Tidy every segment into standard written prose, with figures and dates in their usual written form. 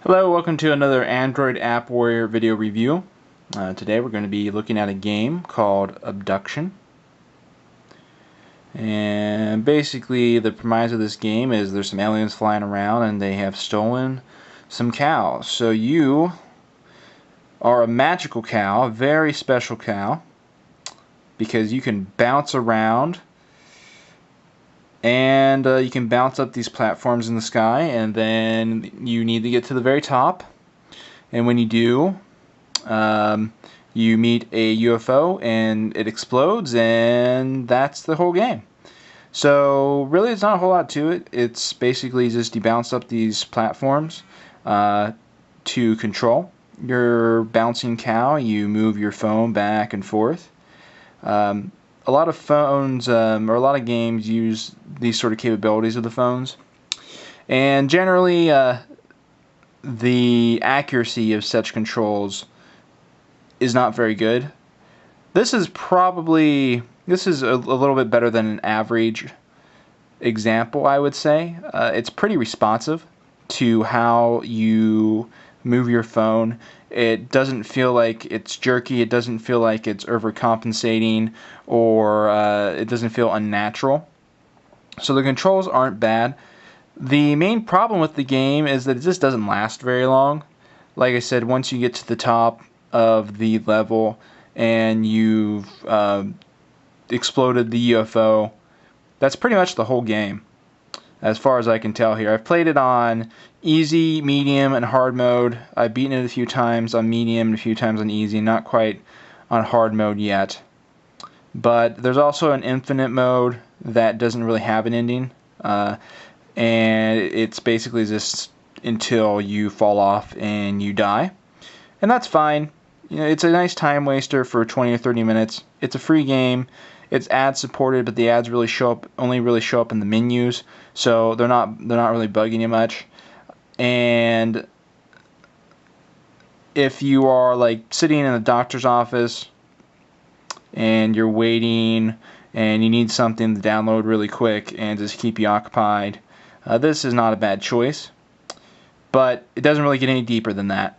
Hello, welcome to another Android App Warrior video review. Today we're going to be looking at a game called Abduction. And basically the premise of this game is there's some aliens flying around and they have stolen some cows. So you are a magical cow, a very special cow, because you can bounce around and you can bounce up these platforms in the sky, and then you need to get to the very top. And when you do, you meet a UFO and it explodes, and that's the whole game. So really it's not a whole lot to it. It's basically just you bounce up these platforms to control your bouncing cow. You move your phone back and forth. A lot of phones, or a lot of games, use these sort of capabilities of the phones. And generally, the accuracy of such controls is not very good. This is a little bit better than an average example, I would say. It's pretty responsive to how you move your phone. It doesn't feel like it's jerky, it doesn't feel like it's overcompensating, or it doesn't feel unnatural. So the controls aren't bad. The main problem with the game is that it just doesn't last very long. Like I said, once you get to the top of the level and you've exploded the UFO, that's pretty much the whole game, as far as I can tell here. I've played it on easy, medium, and hard mode. I've beaten it a few times on medium and a few times on easy, not quite on hard mode yet. But there's also an infinite mode that doesn't really have an ending, and it's basically just until you fall off and you die. And that's fine. You know, it's a nice time waster for 20 or 30 minutes. It's a free game. It's ad supported, but the ads only really show up in the menus, so they're not really bugging you much. And if you are like sitting in a doctor's office and you're waiting and you need something to download really quick and just keep you occupied, this is not a bad choice. But it doesn't really get any deeper than that.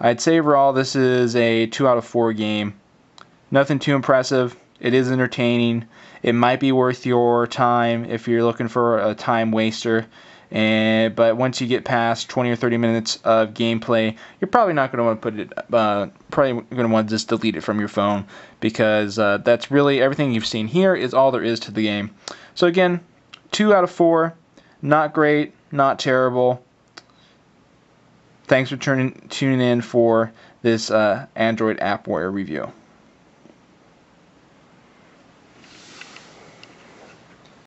I'd say overall this is a 2 out of 4 game. Nothing too impressive. It is entertaining. It might be worth your time if you're looking for a time waster. But once you get past 20 or 30 minutes of gameplay, you're probably not going to want to put it. Probably going to want to just delete it from your phone, because that's really everything you've seen here is all there is to the game. So again, 2 out of 4. Not great, not terrible. Thanks for tuning in for this Android App Warrior review.